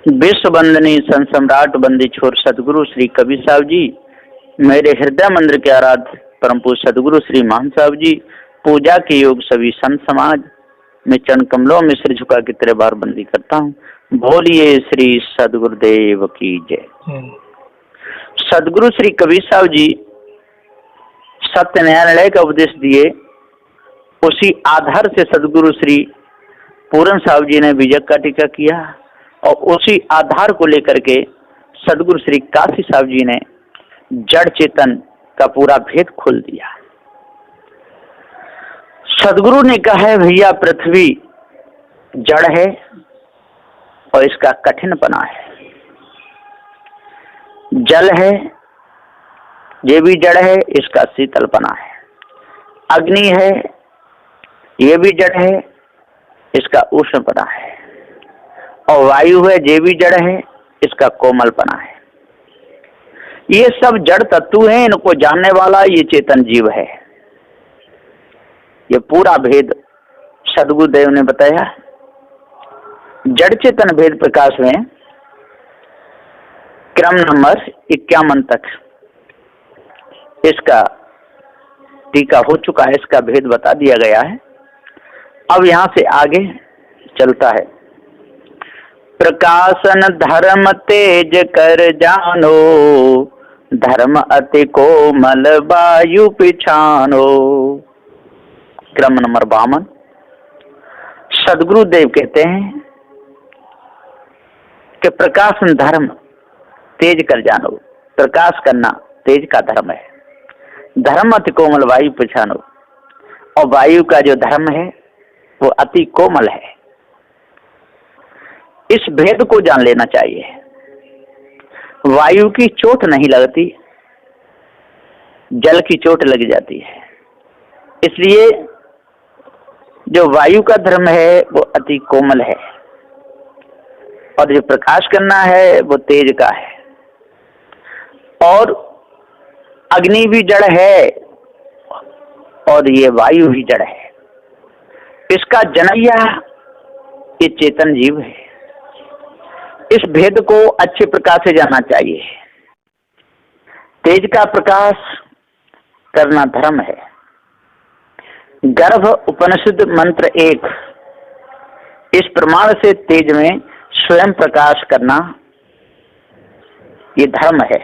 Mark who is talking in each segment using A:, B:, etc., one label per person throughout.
A: विश्व वंदनीय संत सम्राट बंदी छोर सदगुरु श्री कबीर साहब जी, मेरे हृदय मंदिर के आराध्य परम पूज्य सदगुरु श्री महान साहब जी, पूजा के योग सभी संत समाज में चरण कमलों में सिर झुका के तेरे बार बंदी करता हूँ। बोलिए श्री सदगुरुदेव की जय। सदगुरु श्री कबीर साहब जी सत्य न्यायालय का उपदेश दिए, उसी आधार से सदगुरु श्री पूरन साहब जी ने बीजक का टीका किया और उसी आधार को लेकर के सदगुरु श्री काशी साहब जी ने जड़ चेतन का पूरा भेद खोल दिया। सदगुरु ने कहा है भैया पृथ्वी जड़ है और इसका कठिनपना है, जल है ये भी जड़ है, इसका शीतलपना है, अग्नि है ये भी जड़ है, इसका उष्णपना है, और वायु है ये भी जड़ है, इसका कोमलपना है। ये सब जड़ तत्व हैं, इनको जानने वाला ये चेतन जीव है। ये पूरा भेद सदगुरुदेव ने बताया। जड़ चेतन भेद प्रकाश में क्रम नंबर 51 तक इसका टीका हो चुका है, इसका भेद बता दिया गया है। अब यहां से आगे चलता है। प्रकाशन धर्म तेज कर जानो, धर्म अति कोमल वायु पिछानो। क्रम नंबर 52। सदगुरुदेव कहते हैं कि प्रकाशन धर्म तेज कर जानो, प्रकाश करना तेज का धर्म है। धर्म अति कोमल वायु पिछानो, और वायु का जो धर्म है वो अति कोमल है। इस भेद को जान लेना चाहिए। वायु की चोट नहीं लगती, जल की चोट लग जाती है। इसलिए जो वायु का धर्म है वो अति कोमल है और जो प्रकाश करना है वो तेज का है। और अग्नि भी जड़ है और ये वायु भी जड़ है। इसका जनैया ये चेतन जीव है। इस भेद को अच्छे प्रकार से जानना चाहिए। तेज का प्रकाश करना धर्म है। गर्भ उपनिषद मंत्र 1 इस प्रमाण से तेज में स्वयं प्रकाश करना ये धर्म है।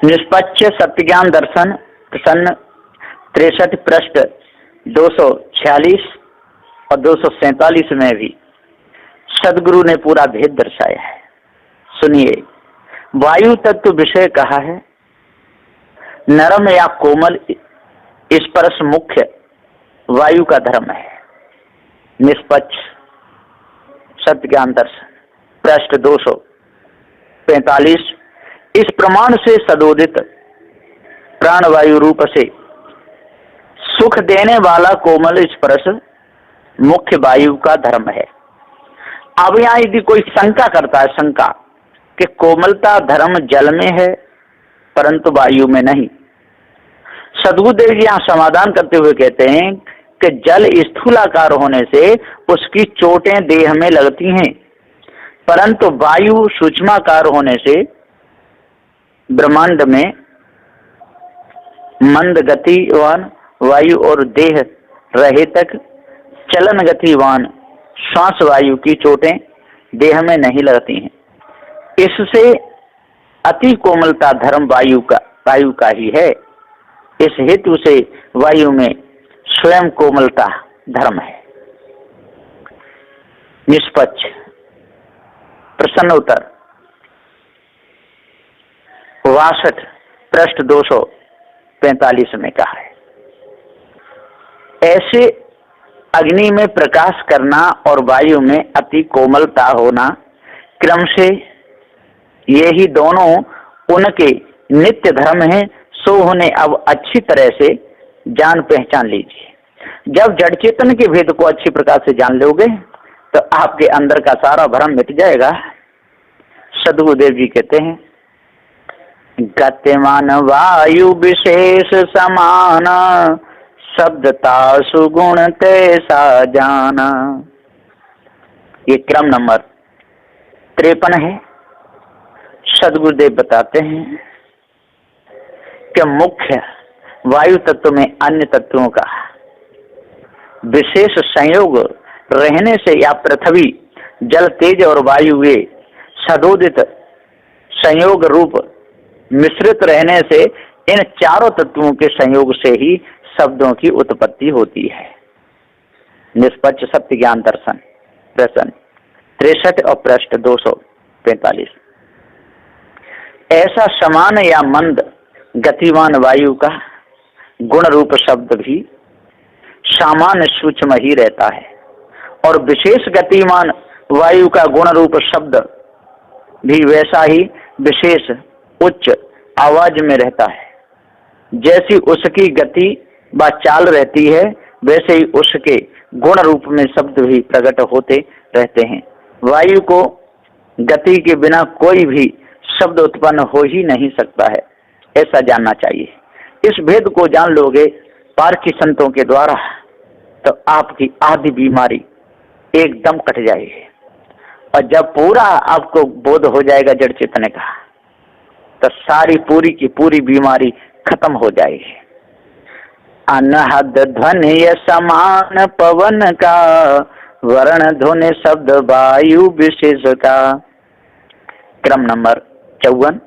A: निष्पक्ष सत्यज्ञान दर्शन प्रसन्न 63 पृष्ठ 246 और 247 में भी सदगुरु ने पूरा भेद दर्शाया है। सुनिए, वायु तत्व विषय कहा है। नरम या कोमल स्पर्श मुख्य वायु का धर्म है। निष्पक्ष सत्यज्ञान दर्शन पृष्ठ 245 इस प्रमाण से सदोदित प्राणवायु रूप से सुख देने वाला कोमल स्पर्श मुख्य वायु का धर्म है। अब यहाँ यदि कोई शंका करता है, शंका कि कोमलता धर्म जल में है परंतु वायु में नहीं, सदगुरुदेव जी यहाँ समाधान करते हुए कहते हैं कि जल स्थूलाकार होने से उसकी चोटें देह में लगती हैं, परंतु वायु सूक्ष्माकार होने से ब्रह्मांड में मंद गतिवान वायु और देह रहे तक चलन गतिवान श्वास वायु की चोटें देह में नहीं लगती हैं। इससे अति कोमलता धर्म वायु का ही है। इस हेतु से वायु में स्वयं कोमलता धर्म है। निष्पक्ष प्रश्नोत्तर 62 पृष्ठ 245 में कहा है। ऐसे अग्नि में प्रकाश करना और वायु में अति कोमलता होना क्रम से ये ही दोनों उनके नित्य धर्म हैं। सो उन्हें अब अच्छी तरह से जान पहचान लीजिए। जब जड़ चेतन के भेद को अच्छी प्रकार से जान लोगे तो आपके अंदर का सारा भ्रम मिट जाएगा। सदगुरुदेव जी कहते हैं, गतिमान वायु विशेष समान शब्दता सुगुण तैसा जाना। ये क्रम नंबर 53 है। सदगुरुदेव बताते हैं कि मुख्य वायु तत्व में अन्य तत्वों का विशेष संयोग रहने से या पृथ्वी, जल, तेज और वायु वे सदोदित संयोग रूप मिश्रित रहने से इन चारों तत्वों के संयोग से ही शब्दों की उत्पत्ति होती है। निष्पक्ष सत्य ज्ञान दर्शन प्रश्न 63 और पृष्ठ 245। ऐसा समान या मंद गतिमान वायु का गुण रूप शब्द भी सामान्य सूक्ष्म ही रहता है और विशेष गतिमान वायु का गुण रूप शब्द भी वैसा ही विशेष उच्च आवाज में रहता है। जैसी उसकी गति व चाल रहती है वैसे ही उसके गुण रूप में शब्द भी प्रकट होते रहते हैं। वायु को गति के बिना कोई भी शब्द उत्पन्न हो ही नहीं सकता है, ऐसा जानना चाहिए। इस भेद को जान लोगे पारखी संतों के द्वारा तो आपकी आधी बीमारी एकदम कट जाएगी और जब पूरा आपको बोध हो जाएगा जड़ चेतने का तो सारी पूरी की पूरी बीमारी खत्म हो जाएगी। अनहद ध्वनि समान पवन का, वर्ण ध्वनि शब्द वायु विशेष का। क्रम नंबर 54।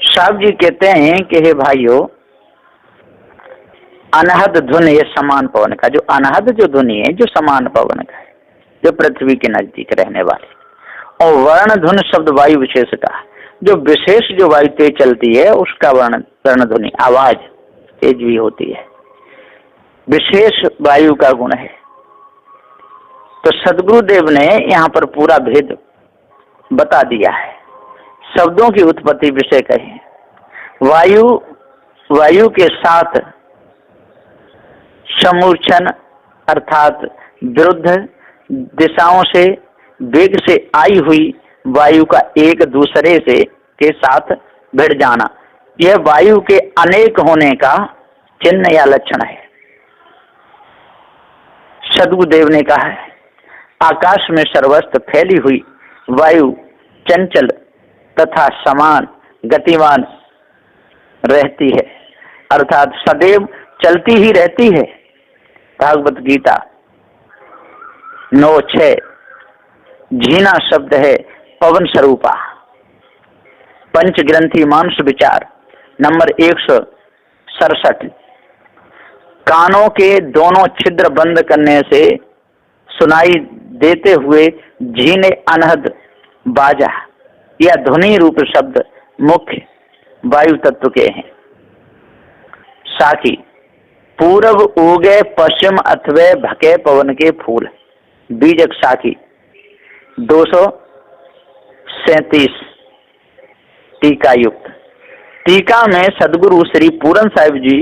A: साहब जी कहते हैं कि हे भाइयों, अनहद ध्वनि ये समान पवन का, जो अनहद जो ध्वनि है जो समान पवन का है, जो पृथ्वी के नजदीक रहने वाले, और वर्ण ध्वनि शब्द वायु विशेष का, जो विशेष जो वायु तेज चलती है उसका वर्ण ध्वनि आवाज तेज भी होती है, विशेष वायु का गुण है। तो सदगुरुदेव ने यहाँ पर पूरा भेद बता दिया है। शब्दों की उत्पत्ति विषय कहे, वायु के साथ समूर्छन अर्थात विरुद्ध दिशाओं से वेग से आई हुई वायु का एक दूसरे से के साथ भिड़ जाना, यह वायु के अनेक होने का चिन्ह या लक्षण है। सदगुरुदेव ने कहा है, आकाश में सर्वत्र फैली हुई वायु चंचल तथा समान गतिमान रहती है, अर्थात सदैव चलती ही रहती है। भागवत गीता 9:6। झीना शब्द है पवन स्वरूपा। पंच ग्रंथि मानस विचार नंबर 167। कानों के दोनों छिद्र बंद करने से सुनाई देते हुए झीने अनहद बाजा या ध्वनि रूप शब्द मुख्य वायु तत्व के हैं। साखी पूरब उगे पश्चिम अथवा भके पवन के फूल। बीजक साखी 237 टीका युक्त। टीका में सदगुरु श्री पूरन साहिब जी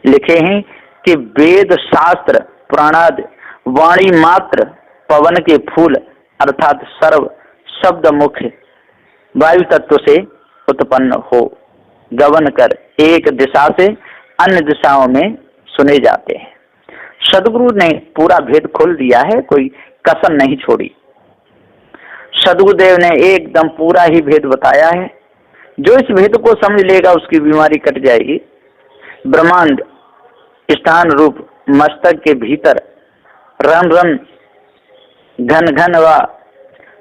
A: लिखे हैं कि वेद शास्त्र पुराणादि वाणी मात्र पवन के फूल अर्थात सर्व शब्द मुख्य वायु तत्व से उत्पन्न हो गवन कर एक दिशा से अन्य दिशाओं में सुने जाते हैं। सदगुरु ने पूरा भेद खोल दिया है, कोई कसर नहीं छोड़ी। सदगुरुदेव ने एकदम पूरा ही भेद बताया है। जो इस भेद को समझ लेगा उसकी बीमारी कट जाएगी। ब्रह्मांड स्थान रूप मस्तक के भीतर रन रन घन घन व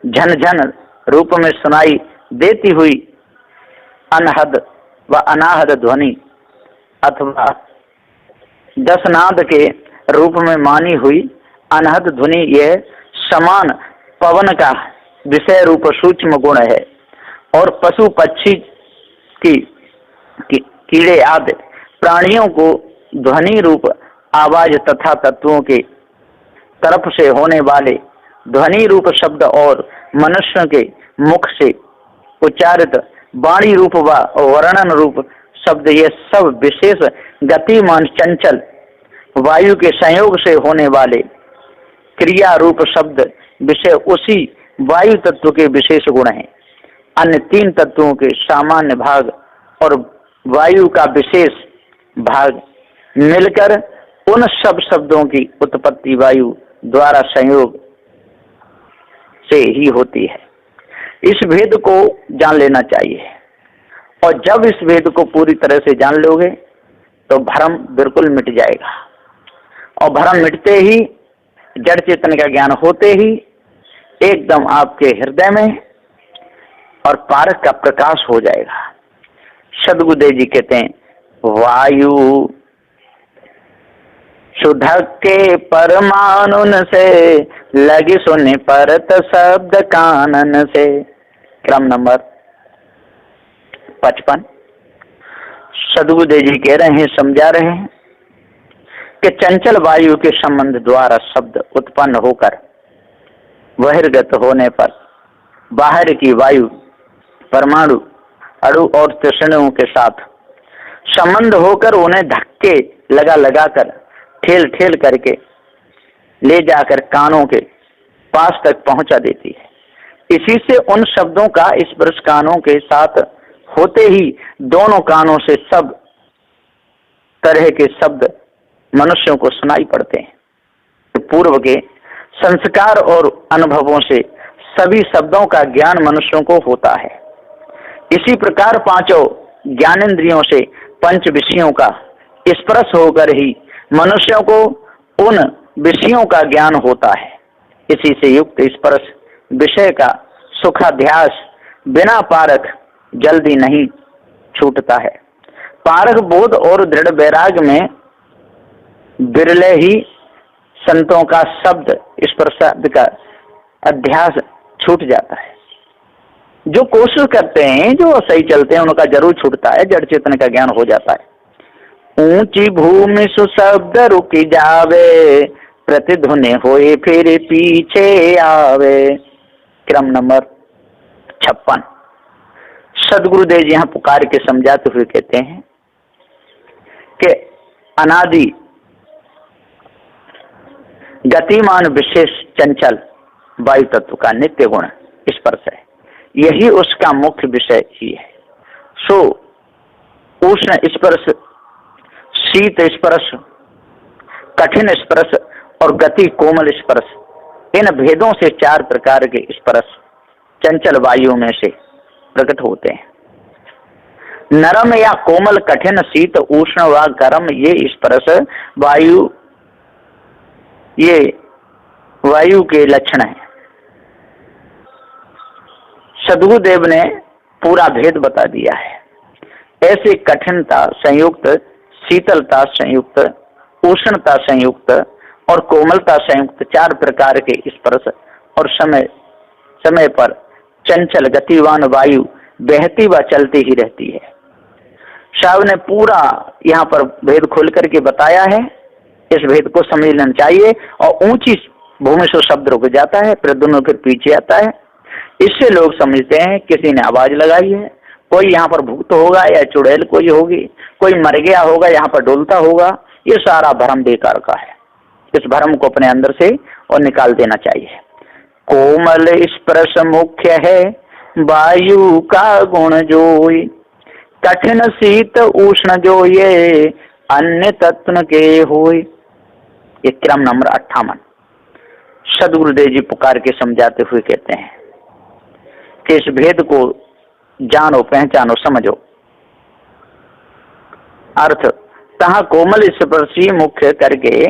A: झन झन रूप में सुनाई देती हुई अनहद व अनाहद ध्वनि अथवा दसनाद के रूप में मानी हुई अनहद ध्वनि यह समान पवन का विषय रूप सूक्ष्म गुण है और पशु पक्षी की कीड़े आदि प्राणियों को ध्वनि रूप आवाज तथा तत्वों के तरफ से होने वाले ध्वनि रूप शब्द और मनुष्य के मुख से उच्चारित वाणी रूप व वर्णन रूप शब्द ये सब विशेष गतिमान चंचल वायु के संयोग से होने वाले क्रिया रूप शब्द विषय उसी वायु तत्व के विशेष गुण हैं। अन्य तीन तत्वों के सामान्य भाग और वायु का विशेष भाग मिलकर उन सब शब्दों की उत्पत्ति वायु द्वारा संयोग से ही होती है। इस भेद को जान लेना चाहिए, और जब इस भेद को पूरी तरह से जान लोगे तो भ्रम बिल्कुल मिट जाएगा, और भ्रम मिटते ही, जड़ चेतन का ज्ञान होते ही एकदम आपके हृदय में और पारक का प्रकाश हो जाएगा। सद्गुरुदेव जी कहते हैं, वायु शुद्ध के परमाणुन से लगी सुने परत शब्द कानन से। क्रम नंबर 55। सद्गुरुदेव जी कह रहे हैं, समझा रहे हैं कि चंचल वायु के संबंध द्वारा शब्द उत्पन्न होकर बहिर्गत होने पर बाहर की वायु परमाणु अणु और तृष्णाओं के साथ संबंध होकर उन्हें धक्के लगा लगा कर ठेल ठेल करके ले जाकर कानों के पास तक पहुंचा देती है। इसी से उन शब्दों का स्पर्श कानों के साथ होते ही दोनों कानों से सब तरह के शब्द मनुष्यों को सुनाई पड़ते हैं। पूर्व के संस्कार और अनुभवों से सभी शब्दों का ज्ञान मनुष्यों को होता है। इसी प्रकार पांचों ज्ञानेंद्रियों से पंच विषयों का स्पर्श होकर ही मनुष्यों को उन विषयों का ज्ञान होता है। इसी से युक्त स्पर्श विषय का सुखाध्यास बिना पारख जल्दी नहीं छूटता है। पारख बोध और दृढ़ वैराग्य में बिरले ही संतों का शब्द स्पर्शादि का अध्यास छूट जाता है। जो कोशिश करते हैं, जो सही चलते हैं, उनका जरूर छूटता है, जड़ चेतन का ज्ञान हो जाता है। ऊंची भूमि सुशब्द रुकी जावे, प्रतिध्वनि होए फिर पीछे आवे। क्रम नंबर 56। सद्गुरुदेव जी यहाँ पुकार के समझाते हुए कहते हैं कि अनादि गतिमान विशेष चंचल वायु तत्व का नित्य गुण स्पर्श है, यही उसका मुख्य विषय ही है। सो उष्ण स्पर्श, शीत स्पर्श, कठिन स्पर्श और गति कोमल स्पर्श, इन भेदों से चार प्रकार के स्पर्श चंचल वायु में से प्रकट होते हैं। नरम या कोमल, कठिन, शीत, उष्ण व गर्म, ये स्पर्श वायु के लक्षण हैं। सद्गुरुदेव ने पूरा भेद बता दिया है। ऐसे कठिनता संयुक्त, शीतलता संयुक्त, उष्णता संयुक्त और कोमलता संयुक्त चार प्रकार के स्पर्श और समय समय पर चंचल गतिवान वायु बहती व चलती ही रहती है। साहब ने पूरा यहाँ पर भेद खोल करके बताया है। इस भेद को समझ लेना चाहिए। और ऊंची भूमि से शब्द रुक जाता है, फिर दोनों फिर पीछे आता है। इससे लोग समझते हैं किसी ने आवाज लगाई है, कोई यहाँ पर भूत होगा या चुड़ैल कोई होगी, कोई मर गया होगा, यहाँ पर डोलता होगा। ये सारा भ्रम बेकार का है। इस भ्रम को अपने अंदर से और निकाल देना चाहिए। कोमल स्पर्श मुख्य है वायु का गुण जोई, कठिन शीत उष्ण जो ये अन्य तत्व के होय। ये क्रम नंबर 58। सद्गुरुदेव जी पुकार के समझाते हुए कहते हैं कि इस भेद को जानो, पहचानो, समझो। अर्थ, तहाँ कोमल स्पर्शी मुख्य करके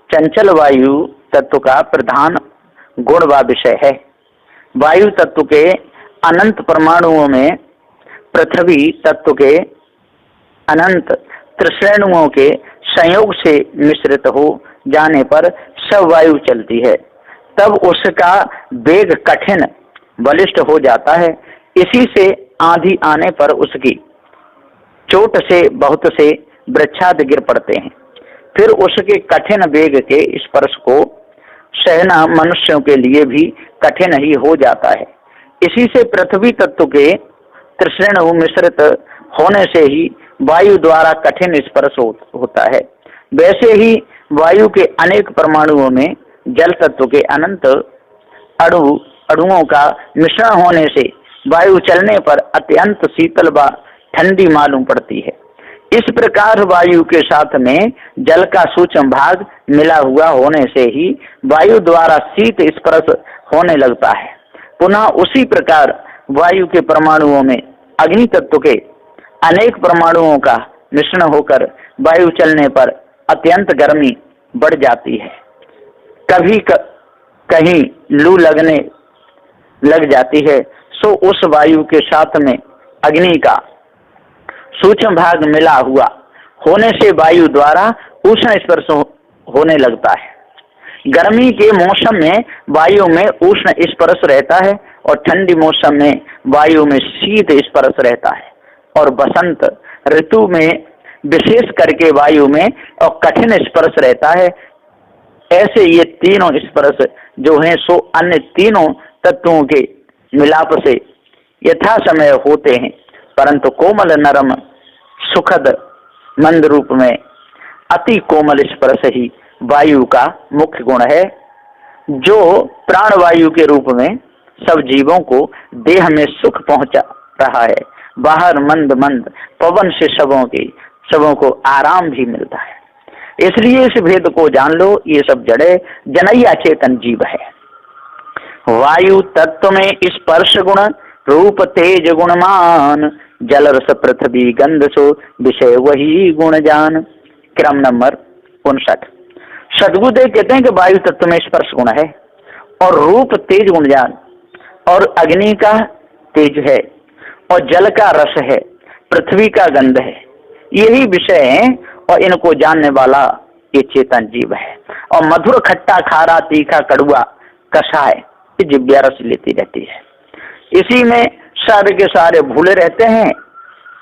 A: चंचल वायु तत्व का प्रधान गुण व विषय है। वायु तत्व के अनंत परमाणुओं में पृथ्वी तत्व के अनंत त्रिश्रेणुओं के संयोग से मिश्रित हो जाने पर सब वायु चलती है। तब उसका वेग कठिन बलिष्ठ हो जाता है। इसी से आंधी आने पर उसकी चोट से बहुत से वृक्षादि गिर पड़ते हैं। फिर उसके कठिन वेग के स्पर्श को सहना मनुष्यों के लिए भी कठिन ही हो जाता है। इसी से पृथ्वी तत्व के त्रिश्रेणु मिश्रित होने से ही वायु द्वारा कठिन स्पर्श होता है। वैसे ही वायु के अनेक परमाणुओं में जल तत्व के अनंत अणुओं का मिश्रण होने से वायु चलने पर अत्यंत शीतल व ठंडी मालूम पड़ती है। इस प्रकार वायु के साथ में जल का सूक्ष्म भाग मिला हुआ होने से ही वायु द्वारा शीत स्पर्श होने लगता है। पुनः उसी प्रकार वायु के परमाणुओं में अग्नि तत्व के अनेक परमाणुओं का मिश्रण होकर वायु चलने पर अत्यंत गर्मी बढ़ जाती है। कभी कहीं लू लगने लग जाती है। सो उस वायु के साथ में अग्नि का सूक्ष्म भाग मिला हुआ होने से वायु द्वारा उष्ण स्पर्श होने लगता है। गर्मी के मौसम में वायु में उष्ण स्पर्श रहता है और ठंडी मौसम में वायु में शीत स्पर्श रहता है। और बसंत ऋतु में विशेष करके वायु में और कठिन स्पर्श रहता है। ऐसे ये तीनों स्पर्श जो हैं सो अन्य तीनों तत्वों के मिलाप से यथा समय होते हैं, परंतु कोमल नरम सुखद मंद रूप में अति कोमल स्पर्श ही वायु का मुख्य गुण है, जो प्राणवायु के रूप में सब जीवों को देह में सुख पहुंचा रहा है। बाहर मंद मंद पवन से सबों को आराम भी मिलता है। इसलिए इस भेद को जान लो, ये सब जड़े जनैया चेतन जीव है। वायु तत्व में स्पर्श गुण रूप तेज गुणमान, जल रस पृथ्वी गंध सो विषय वही गुण जान। क्रम नंबर 59। सद्गुरुदेव कहते हैं कि वायु तत्व में स्पर्श गुण है और रूप तेज गुण जान, और अग्नि का तेज है और जल का रस है, पृथ्वी का गंध है, यही विषय है और इनको जानने वाला ये चेतन जीव है। और मधुर खट्टा खारा तीखा कड़ुआ कषाय ये जिव्या रस लेती रहती है। इसी में सारे के सारे भूले रहते हैं,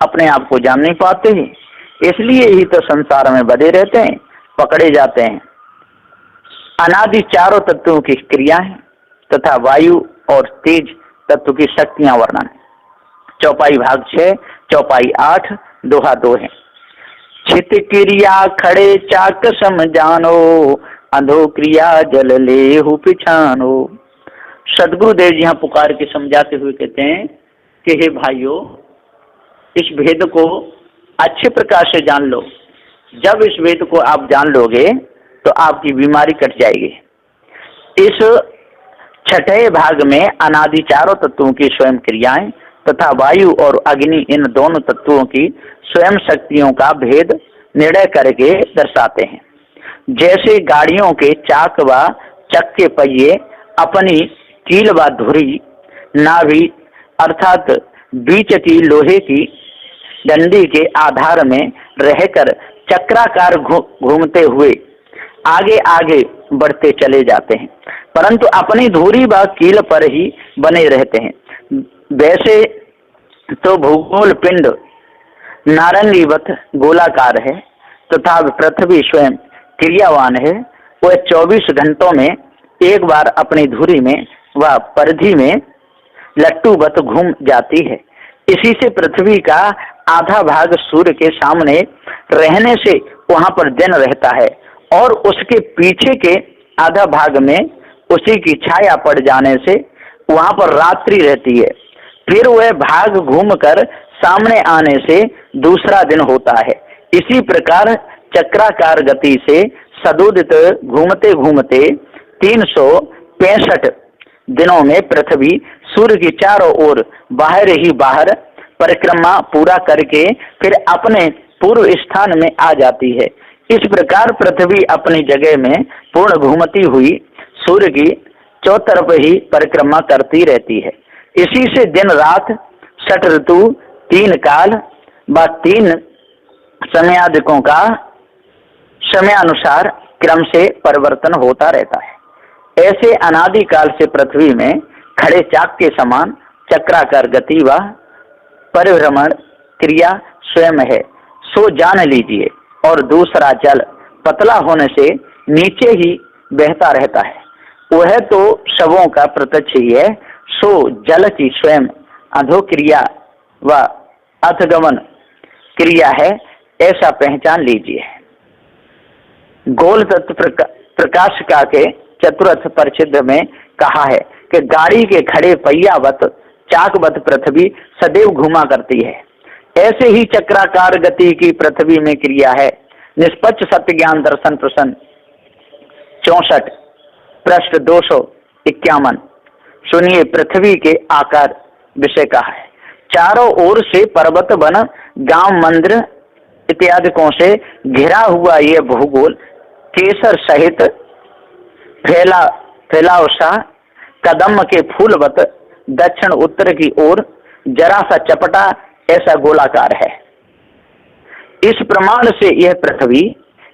A: अपने आप को जान नहीं पाते हैं, इसलिए ही तो संसार में बधे रहते हैं, पकड़े जाते हैं। अनादि चारों तत्वों की क्रियाएं तथा वायु और तेज तत्व की शक्तियां वर्णन। चौपाई भाग 6, चौपाई 8, दोहा 2 है। चित क्रिया खड़े चाक सम जानो, अंधो क्रिया जल लेहु पिछानो। सदगुरुदेव जी यहाँ पुकार के समझाते हुए कहते हैं कि हे भाइयों, इस भेद को अच्छे प्रकार से जान लो। जब इस वेद को आप जान लोगे तो आपकी बीमारी कट जाएगी। इस छठे भाग में अनादि चारों तत्वों की स्वयं क्रियाएं तथा वायु और अग्नि इन दोनों तत्वों की स्वयं शक्तियों का भेद निर्णय करके दर्शाते हैं। जैसे गाड़ियों के चाक व चक्के पहिए अपनी कील व धुरी नाभि अर्थात बीच की लोहे की डंडी के आधार में रहकर चक्राकार घूमते हुए आगे आगे बढ़ते चले जाते हैं, परंतु अपनी धुरी व कील पर ही बने रहते हैं। वैसे तो भूगोल पिंड नारंगीवत गोलाकार है तथा पृथ्वी स्वयं क्रियावान है। वह 24 घंटों में एक बार अपनी धुरी में व परिधि में लट्टूवत घूम जाती है। इसी से पृथ्वी का आधा भाग सूर्य के सामने रहने से वहां पर दिन रहता है और उसके पीछे के आधा भाग में उसी की छाया पड़ जाने से वहां पर रात्रि रहती है। फिर वह भाग घूमकर सामने आने से दूसरा दिन होता है। इसी प्रकार चक्राकार गति से सदोदित घूमते घूमते 365 दिनों में पृथ्वी सूर्य की चारों ओर बाहर ही बाहर परिक्रमा पूरा करके फिर अपने पूर्व स्थान में आ जाती है। इस प्रकार पृथ्वी अपनी जगह में पूर्ण घूमती हुई सूर्य की चौतरफ ही परिक्रमा करती रहती है। इसी से दिन रात, षट ऋतु, 3 काल व 3 समयादिकों का समयानुसार क्रम से परिवर्तन होता रहता है। ऐसे अनादि काल से पृथ्वी में खड़े चाक के समान चक्राकार गति व परिभ्रमण क्रिया स्वयं है, सो जान लीजिए। और दूसरा जल पतला होने से नीचे ही बहता रहता है, वह तो शवों का प्रत्यक्ष ही है, सो जल की स्वयं अधोक्रिया व अथगमन क्रिया है, ऐसा पहचान लीजिए। गोल तत्व प्रकाशिका के चतुर्थ परिच्छेद में कहा है कि गाड़ी के खड़े पहियावत चाकवत पृथ्वी सदैव घुमा करती है। ऐसे ही चक्राकार गति की पृथ्वी में क्रिया है। निष्पक्ष सत्य ज्ञान दर्शन प्रश्न 64 पृष्ठ 251। सुनिए, पृथ्वी के आकार विषय का है। चारों ओर से पर्वत, वन, गांव, मंदिर इत्यादिकों से घिरा हुआ यह भूगोल केसर सहित फैलाव सा कदम के फूलवत दक्षिण उत्तर की ओर जरा सा चपटा ऐसा गोलाकार है। इस प्रमाण से यह पृथ्वी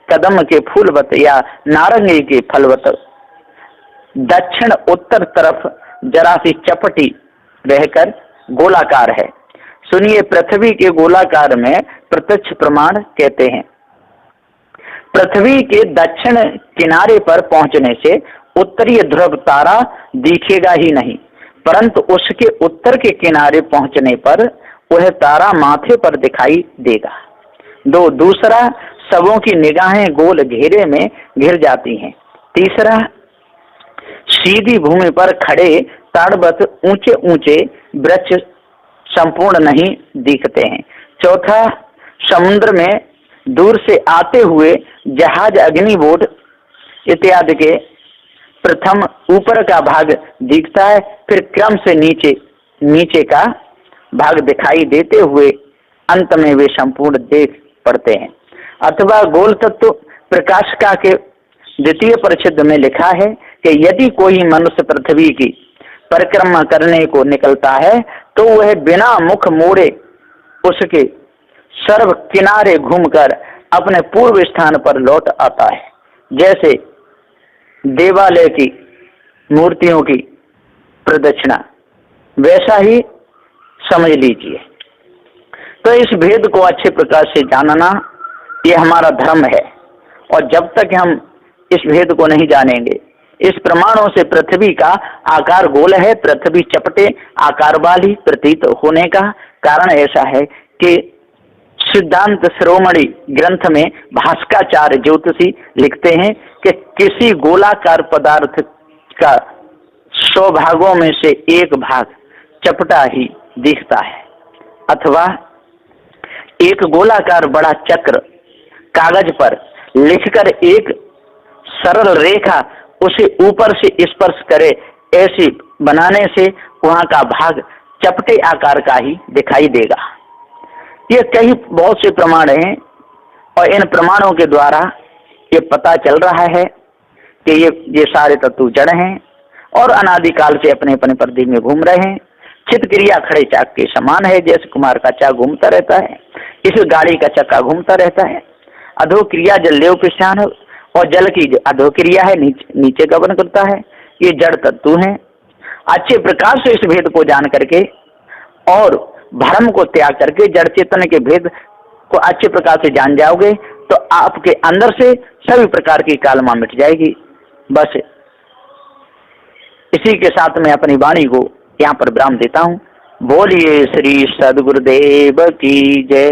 A: कदम के फूलवत या नारंगी के फलवत दक्षिण उत्तर तरफ जरा सी चपटी रहकर गोलाकार है। सुनिए, पृथ्वी के गोलाकार में प्रत्यक्ष प्रमाण कहते हैं। पृथ्वी के दक्षिण किनारे पर पहुंचने से उत्तरीय ध्रुव तारा दिखेगा ही नहीं, परंतु उसके उत्तर के किनारे पहुंचने पर वह तारा माथे पर दिखाई देगा। दूसरा, सबों की निगाहें गोल घेरे में घिर जाती हैं। तीसरा, सीधी भूमि पर खड़े ताड़वत ऊंचे ऊंचे वृक्ष संपूर्ण नहीं दिखते हैं। चौथा, समुद्र में दूर से आते हुए जहाज, अग्निबोट इत्यादि के प्रथम ऊपर का भाग दिखता है, फिर क्रम से नीचे का भाग दिखाई देते हुए अंत में वे संपूर्ण देख पड़ते हैं। अथवा गोल तत्व प्रकाशिका के द्वितीय परिच्छेद में लिखा है कि यदि कोई मनुष्य पृथ्वी की परिक्रमा करने को निकलता है तो वह बिना मुख मोड़े उसके सर्व किनारे घूमकर अपने पूर्व स्थान पर लौट आता है। जैसे देवालय की मूर्तियों की प्रदक्षिणा, वैसा ही समझ लीजिए। तो इस भेद को अच्छे प्रकार से जानना ये हमारा धर्म है, और जब तक हम इस भेद को नहीं जानेंगे, इस प्रमाणों से पृथ्वी का आकार गोल है, पृथ्वी चपटे आकार वाली प्रतीत होने का कारण ऐसा है कि सिद्धांत शिरोमणि ग्रंथ में भास्कराचार्य ज्योतिषी लिखते हैं कि किसी गोलाकार पदार्थ का 100 भागों में से एक भाग चपटा ही दिखता है, अथवा एक गोलाकार बड़ा चक्र कागज पर लिखकर एक सरल रेखा उसे ऊपर से स्पर्श करे, ऐसी बनाने से वहां का भाग चपटे आकार का ही दिखाई देगा। ये कई बहुत से प्रमाण हैं, और इन प्रमाणों के द्वारा ये पता चल रहा है कि ये सारे तत्व जड़ हैं और अनादिकाल से अपने अपने परिधि में घूम रहे हैं। चित क्रिया खड़े चाक के समान है, जैसे कुमार का चाक घूमता रहता है, इस गाड़ी का चक्का घूमता रहता है। अधो क्रिया जल लेव पिशान, और जल की अधो क्रिया है, नीचे गमन करता है। ये जड़ तत्व हैं। अच्छे प्रकार से इस भेद को जान करके और भ्रम को त्याग करके जड़ चेतन के भेद को अच्छे प्रकार से जान जाओगे तो आपके अंदर से सभी प्रकार की कालमा मिट जाएगी। बस इसी के साथ मैं अपनी वाणी को यहाँ पर विराम देता हूँ। बोलिए श्री सद्गुरुदेव की जय।